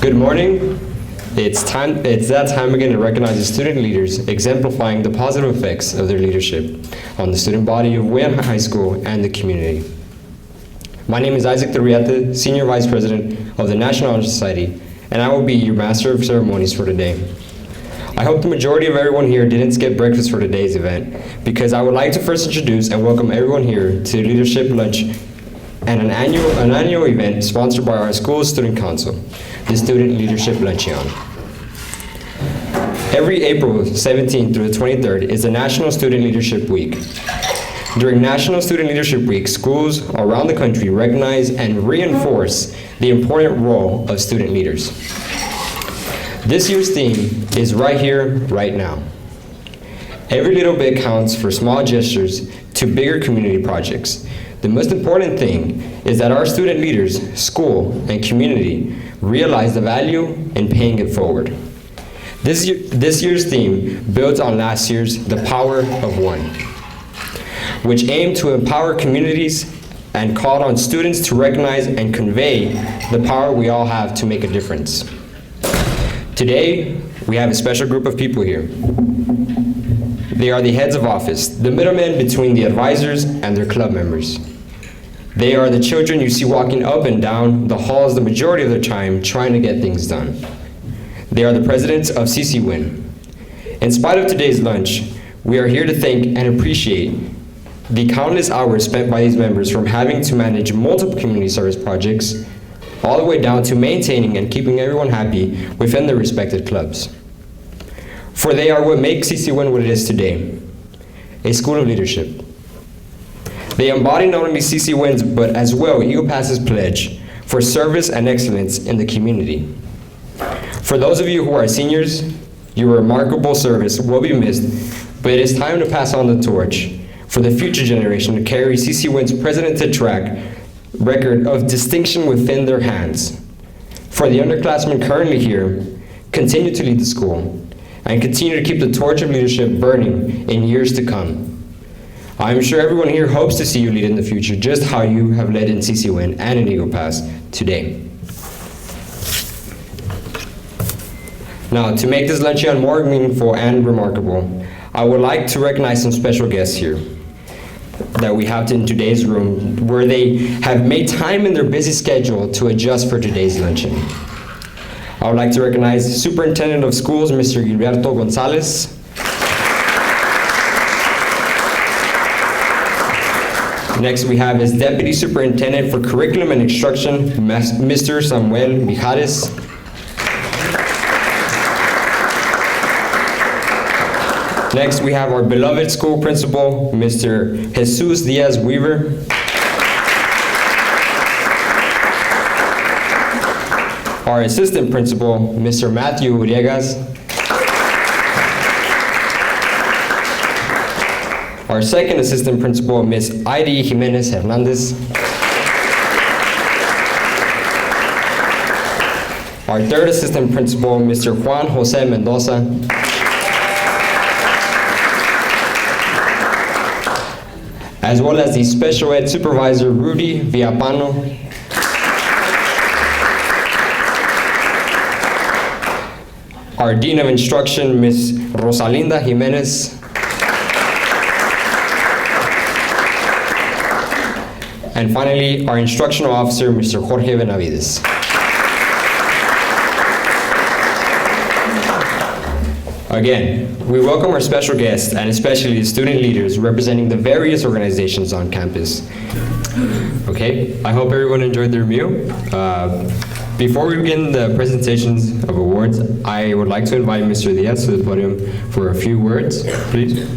Good morning. It's that time again to recognize the student leaders exemplifying the positive effects of their leadership on the student body of Wayne High School and the community. My name is Isaac Turriate, Senior Vice President of the National Honor Society, and I will be your Master of Ceremonies for today. I hope the majority of everyone here didn't skip breakfast for today's event, because I would like to first introduce and welcome everyone here to Leadership Lunch and an annual event sponsored by our school's student council, the Student Leadership Luncheon. Every April 17th through the 23rd is the National Student Leadership Week. During National Student Leadership Week, schools around the country recognize and reinforce the important role of student leaders. This year's theme is right here, right now. Every little bit counts, for small gestures to bigger community projects. The most important thing is that our student leaders, school, and community realize the value in paying it forward. This year's theme builds on last year's The Power of One, which aimed to empower communities and called on students to recognize and convey the power we all have to make a difference. Today, we have a special group of people here. They are the heads of office, the middlemen between the advisors and their club members. They are the children you see walking up and down the halls the majority of their time trying to get things done. They are the presidents of CCWIN. In spite of today's lunch, we are here to thank and appreciate the countless hours spent by these members, from having to manage multiple community service projects all the way down to maintaining and keeping everyone happy within their respected clubs. For they are what makes CCWIN what it is today, a school of leadership. They embody not only CCWIN's, but as well Eagle Pass's pledge for service and excellence in the community. For those of you who are seniors, your remarkable service will be missed, but it is time to pass on the torch for the future generation to carry CCWIN's president-to-track record of distinction within their hands. For the underclassmen currently here, continue to lead the school and continue to keep the torch of leadership burning in years to come. I am sure everyone here hopes to see you lead in the future, just how you have led in CCWIN and in Eagle Pass today. Now, to make this luncheon more meaningful and remarkable, I would like to recognize some special guests here that we have in today's room, where they have made time in their busy schedule to adjust for today's luncheon. I would like to recognize Superintendent of Schools, Mr. Gilberto Gonzalez. Next, we have his Deputy Superintendent for Curriculum and Instruction, Mr. Samuel Mijares. Next, we have our beloved school principal, Mr. Jesus Diaz Weaver. Our assistant principal, Mr. Matthew Uriegas. Our second assistant principal, Ms. Heidi Jimenez Hernandez. Our third assistant principal, Mr. Juan Jose Mendoza. As well as the special ed supervisor, Rudy Villapano. Our Dean of Instruction, Ms. Rosalinda Jimenez. And finally, our Instructional Officer, Mr. Jorge Benavides. Again, we welcome our special guests and especially the student leaders representing the various organizations on campus. Okay, I hope everyone enjoyed their meal. Before we begin the presentations of awards, I would like to invite Mr. Diaz to the podium for a few words, please.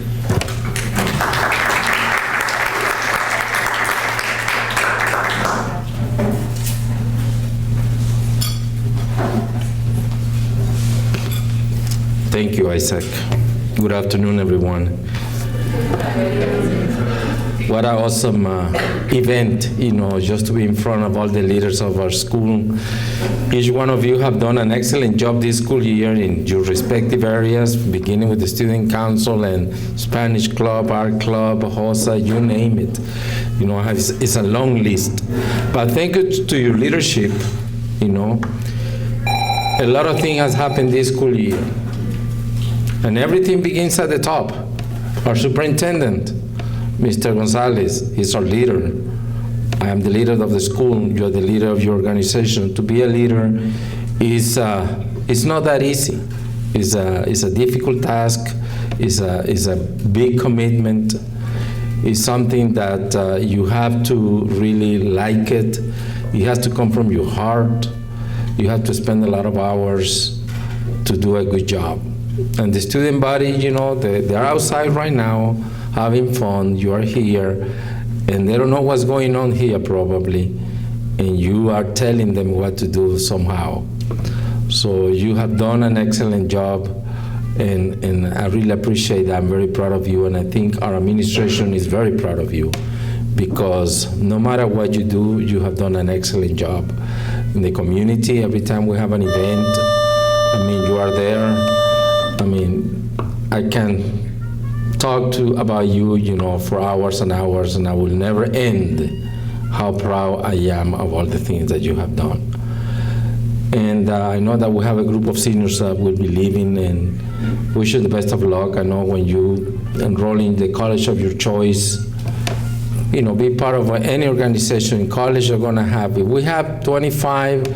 Thank you, Isaac. Good afternoon, everyone. What an awesome event, just to be in front of all the leaders of our school. Each one of you have done an excellent job this school year in your respective areas, beginning with the Student Council and Spanish Club, Art Club, HOSA, you name it. It's a long list. But thank you to your leadership, A lot of things has happened this school year. And everything begins at the top. Our superintendent, Mr. Gonzalez, is our leader. I am the leader of the school, you're the leader of your organization. To be a leader is not that easy. It's a difficult task, it's a big commitment. It's something that you have to really like it. It has to come from your heart. You have to spend a lot of hours to do a good job. And the student body, you know, they're outside right now having fun. You are here, and they don't know what's going on here probably, and you are telling them what to do somehow. So you have done an excellent job, and I really appreciate that. I'm very proud of you, and I think our administration is very proud of you, because no matter what you do, you have done an excellent job in the community. Every time we have an event, I mean, you are there. I mean, I can talk about you, you know, for hours and hours, and I will never end how proud I am of all the things that you have done. And I know that we have a group of seniors that will be leaving, and wish you the best of luck. I know when you enroll in the college of your choice, you know, be part of any organization. In college, you're going to have, if we have 25,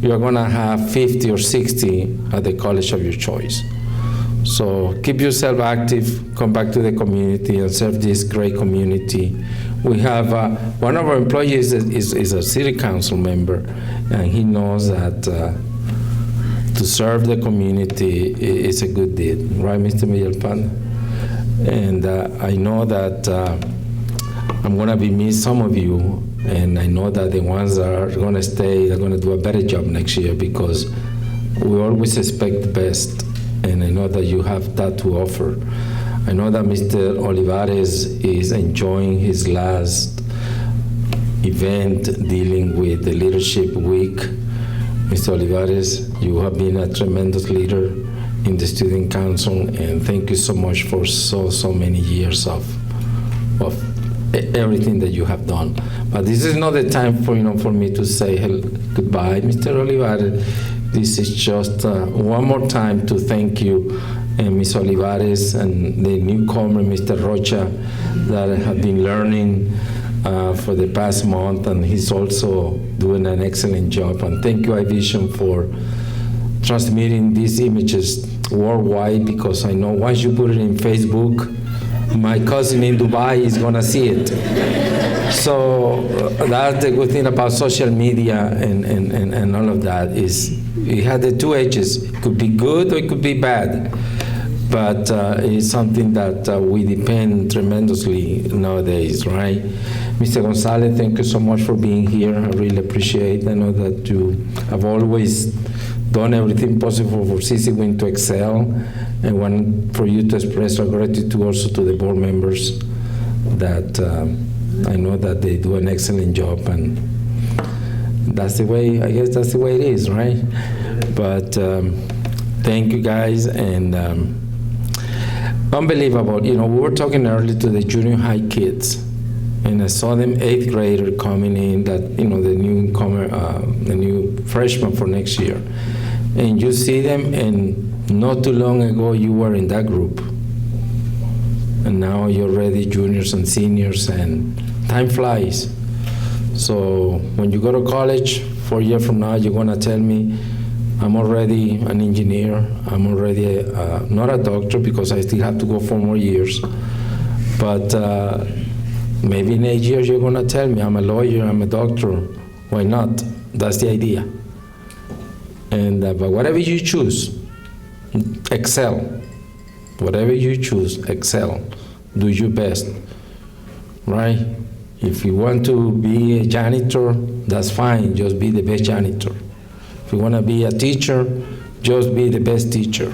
you're going to have 50 or 60 at the college of your choice. So keep yourself active, come back to the community and serve this great community. We have, one of our employees is a city council member, and he knows that to serve the community is a good deed, right, Mr. Villalpando? And I know that I'm going to be missing some of you, and I know that the ones that are going to stay are going to do a better job next year, because we always expect the best, and I know that you have that to offer. I know that Mr. Olivares is enjoying his last event dealing with the Leadership Week. Mr. Olivares, you have been a tremendous leader in the Student Council, and thank you so much for so many years of everything that you have done. But this is not the time for me to say goodbye, Mr. Olivares. This is just one more time to thank you, and Ms. Olivares and the newcomer, Mr. Rocha, that have been learning for the past month, and he's also doing an excellent job. And thank you, iVision, for transmitting these images worldwide, because I know once you put it in Facebook, my cousin in Dubai is gonna see it. So that's the good thing about social media and all of that, is it had the two edges. It could be good or it could be bad, but it's something that we depend tremendously nowadays, right? Mr. Gonzalez, thank you so much for being here. I really appreciate it. I know that you have always done everything possible for CCWIN to excel, and want for you to express our gratitude also to the board members that I know that they do an excellent job, and that's the way, I guess that's the way it is, right? But thank you guys, and unbelievable. We were talking earlier to the junior high kids, and I saw them 8th grader coming in, that the newcomer, the new freshman for next year, and you see them, and not too long ago you were in that group, and now you're already juniors and seniors, and time flies. So when you go to college 4 years from now, you're gonna tell me, I'm already an engineer, I'm already not a doctor, because I still have to go 4 more years, but maybe in 8 years you're gonna tell me, I'm a lawyer, I'm a doctor. Why not? That's the idea. And but whatever you choose, excel. Whatever you choose, excel. Do your best, right? If you want to be a janitor, that's fine, just be the best janitor. If you want to be a teacher, just be the best teacher.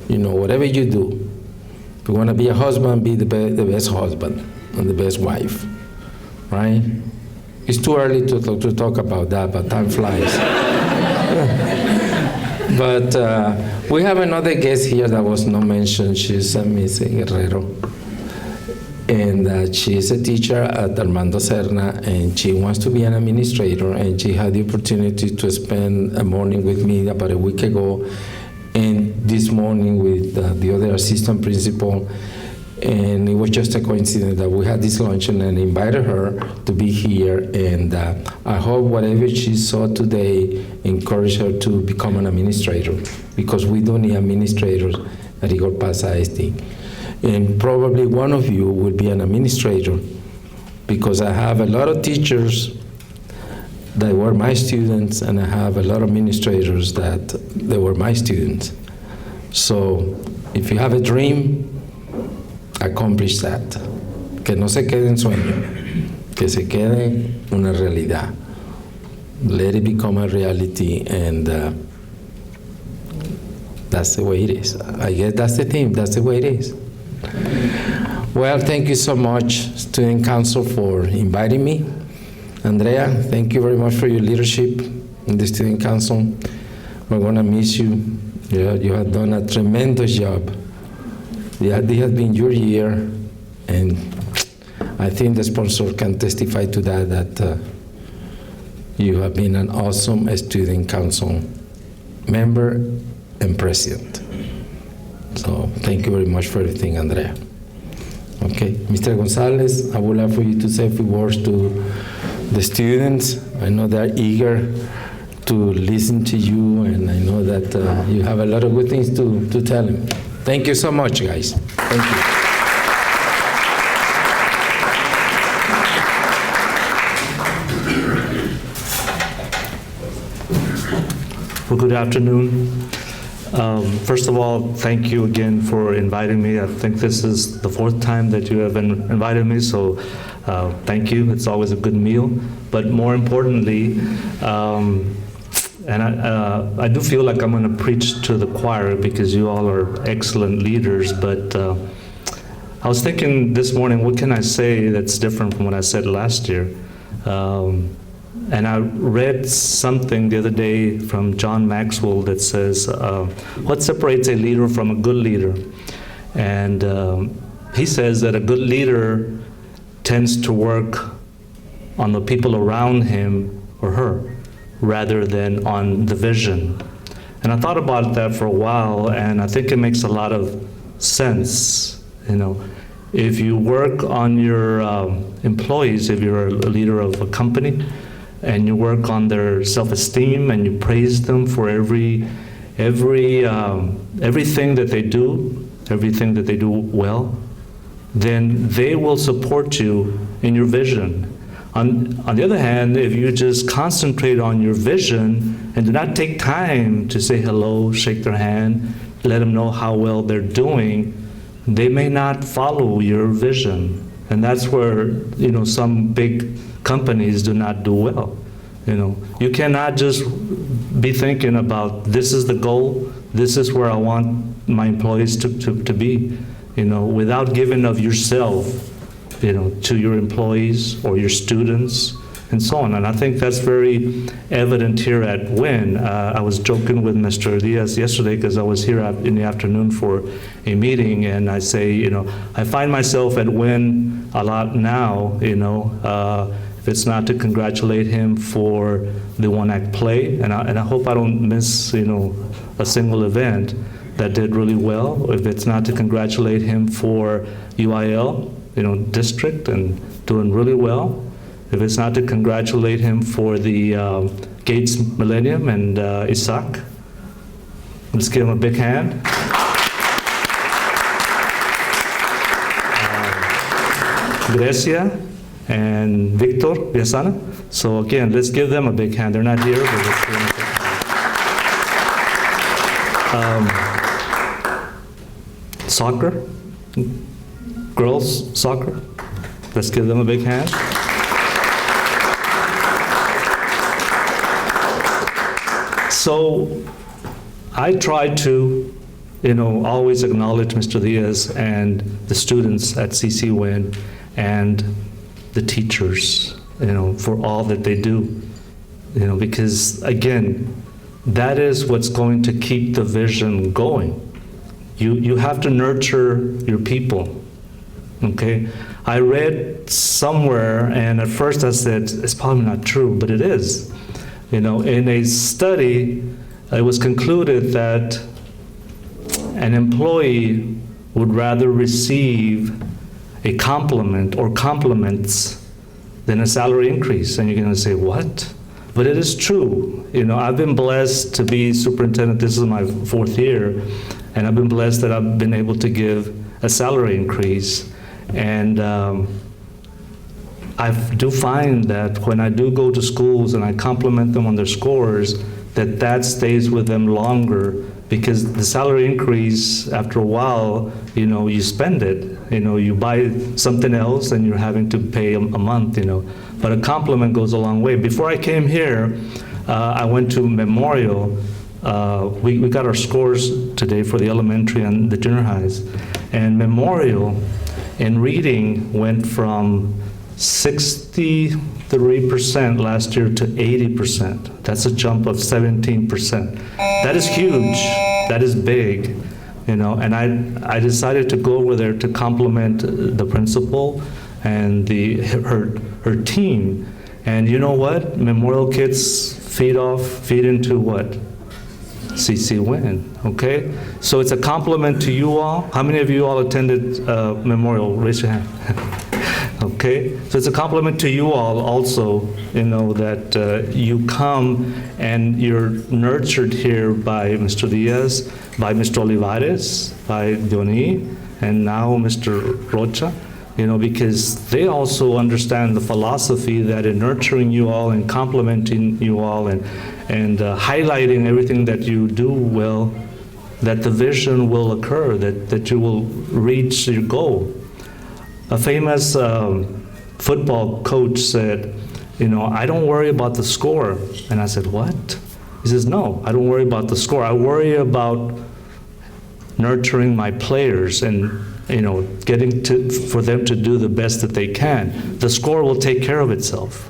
Whatever you do. If you want to be a husband, be the best husband and the best wife, right? It's too early to talk about that, but time flies. But we have another guest here that was not mentioned. She's Miss Guerrero. And she is a teacher at Armando Serna, and she wants to be an administrator, and she had the opportunity to spend a morning with me about a week ago, and this morning with the other assistant principal. And it was just a coincidence that we had this luncheon and invited her to be here. And I hope whatever she saw today encouraged her to become an administrator, because we do need administrators at Igor Paz ISD. And probably one of you will be an administrator, because I have a lot of teachers that were my students, and I have a lot of administrators that they were my students. So if you have a dream, accomplish that. Que no se quede en sueño, que se quede una realidad. Let it become a reality, and that's the way it is. I guess that's the theme, that's the way it is. Well, thank you so much, Student Council, for inviting me. Andrea, thank you very much for your leadership in the Student Council. We're gonna miss you. You have done a tremendous job. Yeah, this has been your year, and I think the sponsor can testify to that you have been an awesome Student Council member and president. So thank you very much for everything, Andrea. Okay, Mr. Gonzalez, I would like for you to say a few words to the students. I know they're eager to listen to you, and I know that you have a lot of good things to tell them. Thank you so much, guys. Thank you. Well, good afternoon. First of all, thank you again for inviting me. I think this is the 4th time that you have invited me, so thank you. It's always a good meal. But more importantly, and I do feel like I'm going to preach to the choir, because you all are excellent leaders, but I was thinking this morning, what can I say that's different from what I said last year? And I read something the other day from John Maxwell that says, what separates a leader from a good leader? And he says that a good leader tends to work on the people around him or her, rather than on the vision. And I thought about that for a while, and I think it makes a lot of sense. You know, if you work on your employees, if you're a leader of a company, and you work on their self-esteem, and you praise them for everything that they do, everything that they do well, then they will support you in your vision. On the other hand, if you just concentrate on your vision and do not take time to say hello, shake their hand, let them know how well they're doing, they may not follow your vision. And that's where, you know, some big companies do not do well. You know, you cannot just be thinking about, this is the goal, this is where I want my employees to be, you know, without giving of yourself, you know, to your employees or your students and so on. And I think that's very evident here at WIN. I was joking with Mr. Diaz yesterday, because I was here in the afternoon for a meeting, and I say, you know, I find myself at WIN a lot now, you know, if it's not to congratulate him for the one-act play, and I hope I don't miss, you know, a single event that did really well, if it's not to congratulate him for UIL, you know, district, and doing really well, if it's not to congratulate him for the Gates Millennium and Isaac. Let's give him a big hand. Grecia and Victor Viasana. So again, let's give them a big hand. They're not here, but let's give them a big hand. Soccer, girls soccer. Let's give them a big hand. So I try to, you know, always acknowledge Mr. Diaz and the students at CC WIN and the teachers, you know, for all that they do, you know, because again, that is what's going to keep the vision going. You have to nurture your people. okay? I read somewhere, and at first I said, it's probably not true, but it is. You know, in a study, it was concluded that an employee would rather receive a compliment or compliments than a salary increase. And you're going to say, what? But it is true. You know, I've been blessed to be superintendent. This is my 4th year, and I've been blessed that I've been able to give a salary increase. And I do find that when I do go to schools and I compliment them on their scores, that stays with them longer, because the salary increase, after a while, you know, you spend it. You know, you buy something else and you're having to pay a month, you know. But a compliment goes a long way. Before I came here, I went to Memorial. We got our scores today for the elementary and the junior highs. And Memorial in reading went from 63% last year to 80%. That's a jump of 17%. That is huge. That is big, you know. And I decided to go over there to compliment the principal and her team. And you know what? Memorial kids feed into what? CC Win, okay? So it's a compliment to you all. How many of you all attended Memorial? Raise your hand. Okay, so it's a compliment to you all also, you know, that you come and you're nurtured here by Mr. Diaz, by Mr. Olivares, by Diony, and now Mr. Rocha, you know, because they also understand the philosophy that in nurturing you all and complimenting you all and highlighting everything that you do well, that the vision will occur, that you will reach your goal. A famous football coach said, you know, I don't worry about the score. And I said, what? He says, no, I don't worry about the score. I worry about nurturing my players and, you know, for them to do the best that they can. The score will take care of itself.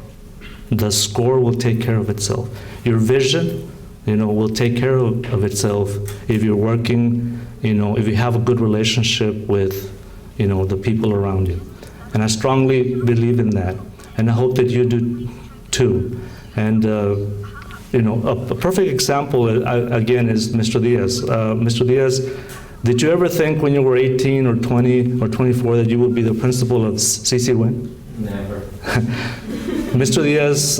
The score will take care of itself. Your vision, you know, will take care of itself if you're working, you know, if you have a good relationship with, you know, the people around you. And I strongly believe in that. And I hope that you do too. And, you know, a perfect example, again, is Mr. Diaz. Mr. Diaz, did you ever think when you were 18 or 20 or 24 that you would be the principal of CC Win? Never. Mr. Diaz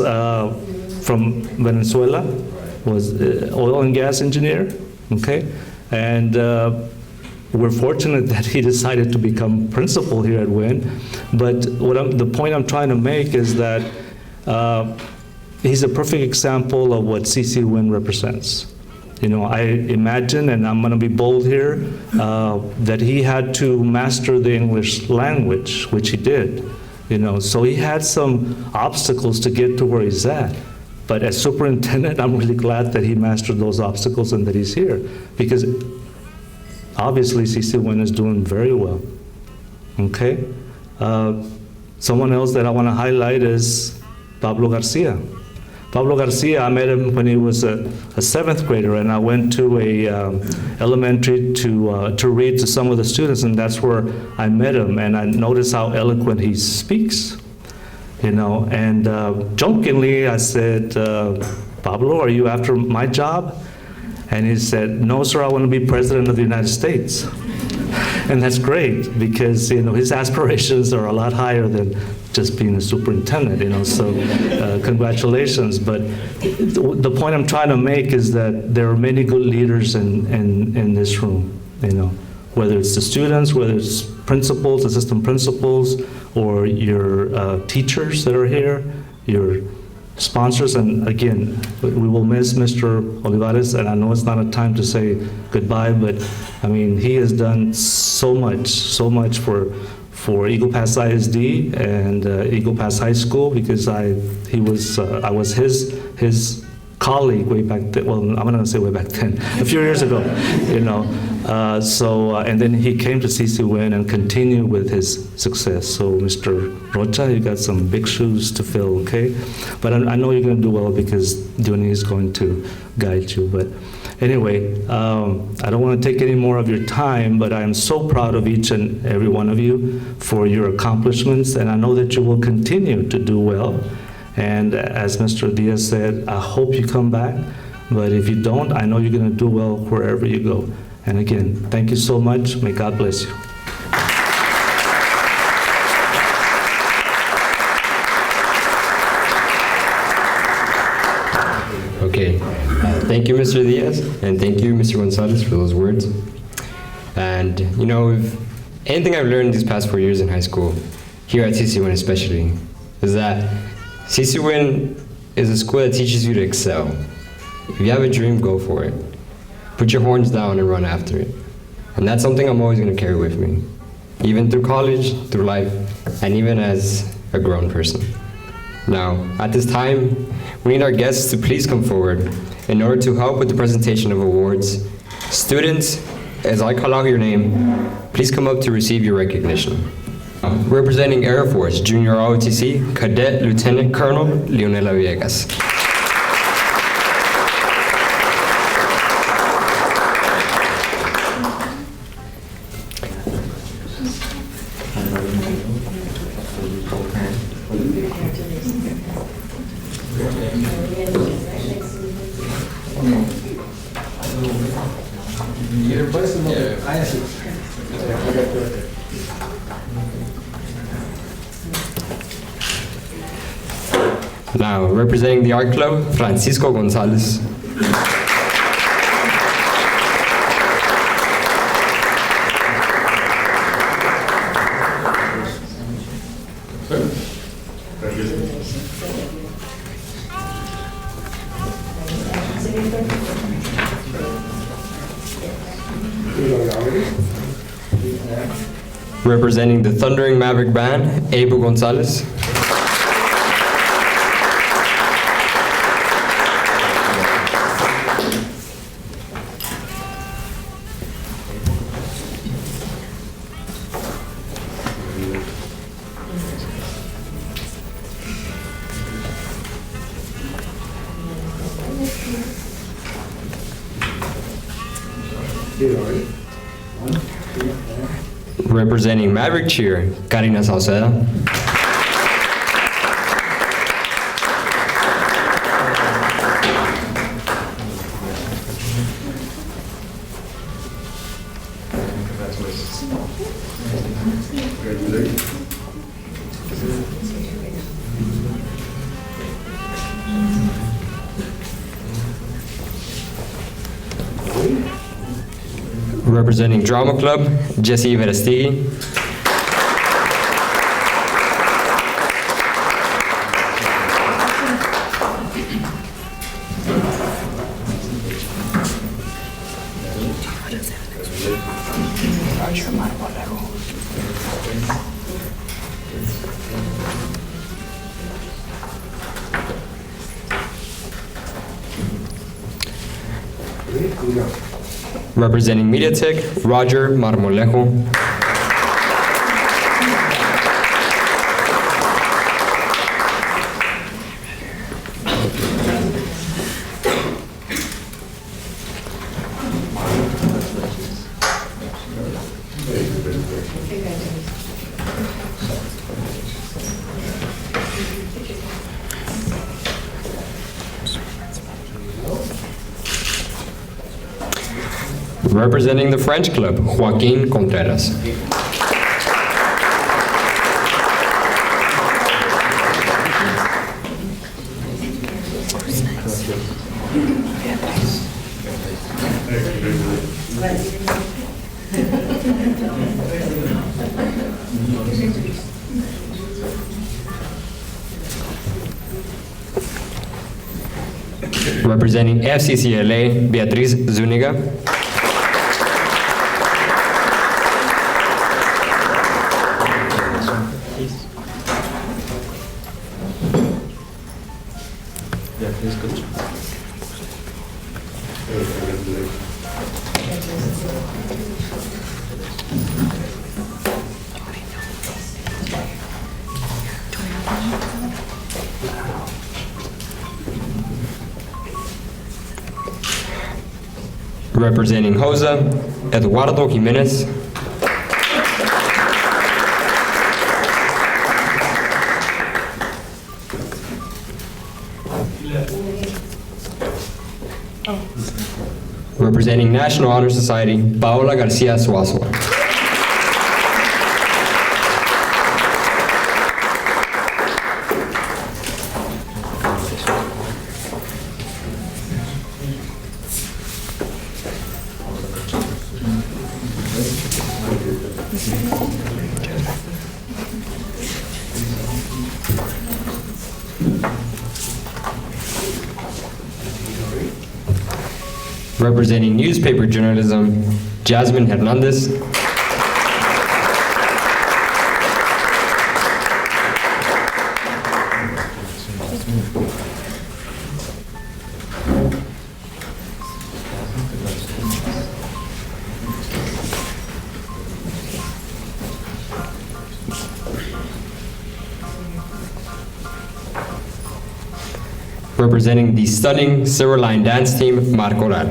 from Venezuela was oil and gas engineer, okay? And we're fortunate that he decided to become principal here at Win. But the point I'm trying to make is that he's a perfect example of what CC Win represents. You know, I imagine, and I'm going to be bold here, that he had to master the English language, which he did. You know, so he had some obstacles to get to where he's at. But as superintendent, I'm really glad that he mastered those obstacles and that he's here, because obviously CC Win is doing very well. Okay? Someone else that I want to highlight is Pablo Garcia. Pablo Garcia, I met him when he was a 7th grader, and I went to a elementary to read to some of the students, and that's where I met him, and I noticed how eloquent he speaks, you know. And jokingly, I said, Pablo, are you after my job? And he said, no, sir, I want to be president of the United States. And that's great, because, you know, his aspirations are a lot higher than just being a superintendent, you know, so congratulations. But the point I'm trying to make is that there are many good leaders in this room, you know, whether it's the students, whether it's principals, assistant principals, or your teachers that are here, your sponsors. And again, we will miss Mr. Olivares, and I know it's not a time to say goodbye, but I mean, he has done so much for Eagle Pass ISD and Eagle Pass High School, because I was his colleague way back then. Well, I'm not going to say way back then, a few years ago, you know. And then he came to CCWin and continued with his success. So, Mr. Rocha, you got some big shoes to fill, okay? But I know you're going to do well because Diony is going to guide you. But anyway, I don't want to take any more of your time, but I am so proud of each and every one of you for your accomplishments, and I know that you will continue to do well. And as Mr. Diaz said, I hope you come back, but if you don't, I know you're going to do well wherever you go. And again, thank you so much. May God bless you. Okay. Thank you, Mr. Diaz, and thank you, Mr. Gonzalez, for those words. And, you know, if anything I've learned these past 4 years in high school, here at CCWin especially, is that CCWin is a school that teaches you to excel. If you have a dream, go for it. Put your horns down and run after it. And that's something I'm always going to carry with me, even through college, through life, and even as a grown person. Now, at this time, we need our guests to please come forward in order to help with the presentation of awards. Students, as I call out your name, please come up to receive your recognition. Representing Air Force, Junior ROTC, Cadet Lieutenant Colonel Leonela Villegas. Now, representing the Art Club, Francisco Gonzalez. Representing the Thundering Maverick Band, Abel Gonzalez. Representing Maverick Cheer, Karina Sauceda. Representing Drama Club, Jesse Verestigi. Representing MediaTek, Roger Marmolejo. Representing the French Club, Joaquin Contreras. Representing FCCLA, Beatriz Zúñiga. Representing Josa, Eduardo Jimenez. Representing National Honor Society, Paola Garcia Suazo. Representing newspaper journalism, Jasmine Hernandez. Representing the stunning silver line dance team, Marco Rar.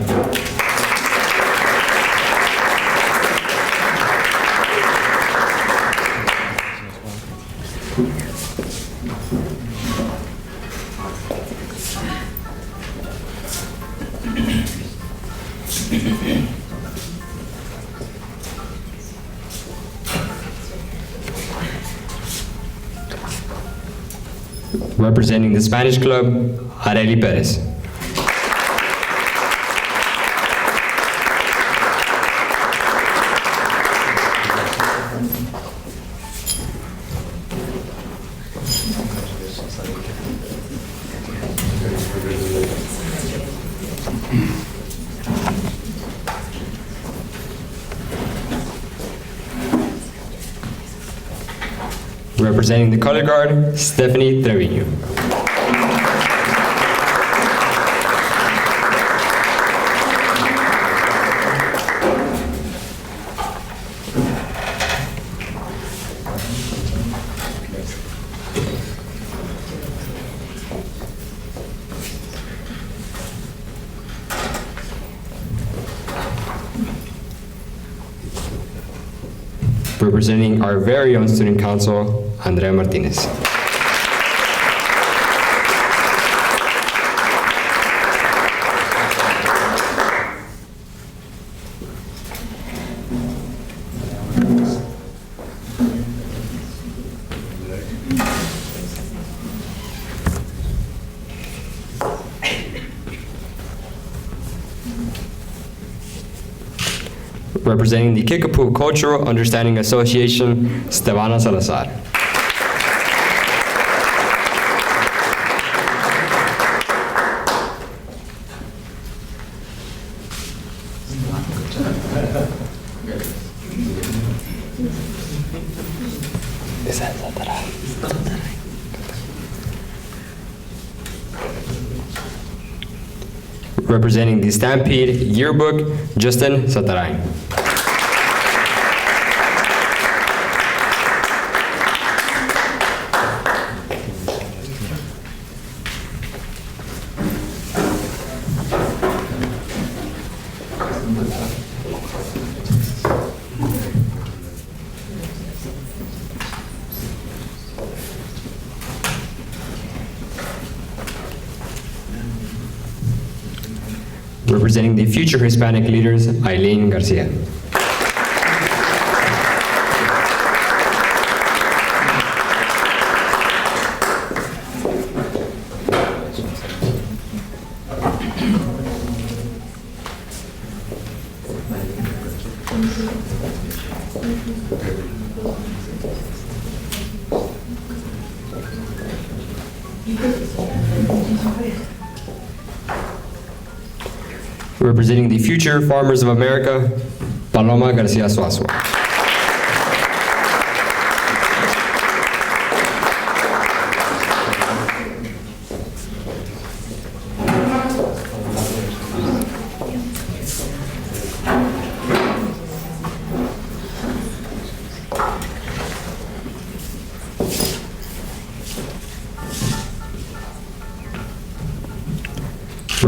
Representing the Spanish club, Areli Perez. Representing the color guard, Stephanie Treviño. Representing our very own student council, Andrea Martinez. Representing the Kickapoo Cultural Understanding Association, Stevana Salazar. Representing the Stampede Yearbook, Justin Sataray. Representing the future Hispanic leaders, Eileen Garcia. Representing the future farmers of America, Paloma Garcia Suazo.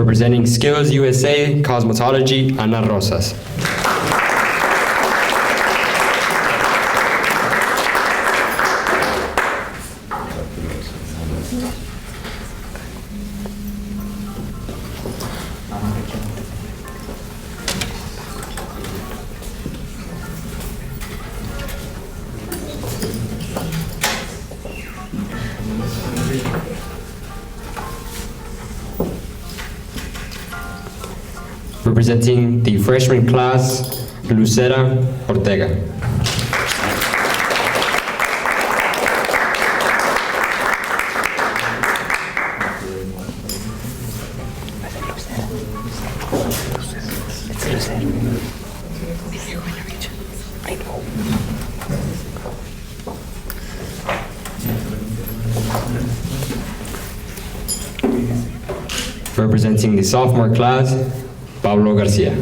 Representing Skills USA Cosmetology, Ana Rosas. Representing the freshman class, Lucera Ortega. Representing the sophomore class, Pablo Garcia.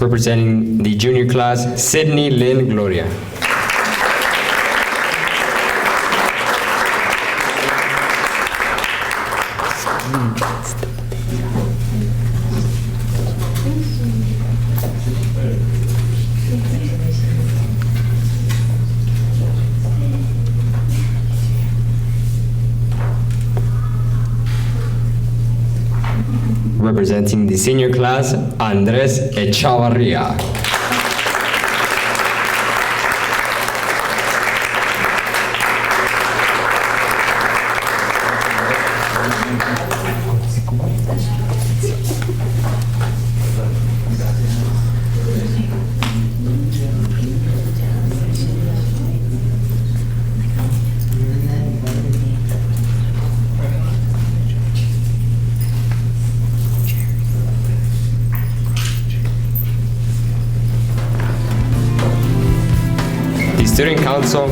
Representing the junior class, Sydney Lynn Gloria. Representing the senior class, Andres Echavarria. Student Council,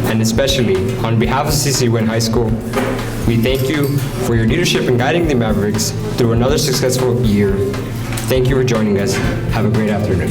and especially on behalf of CC Wynn High School, we thank you for your leadership in guiding the Mavericks through another successful year. Thank you for joining us. Have a great afternoon.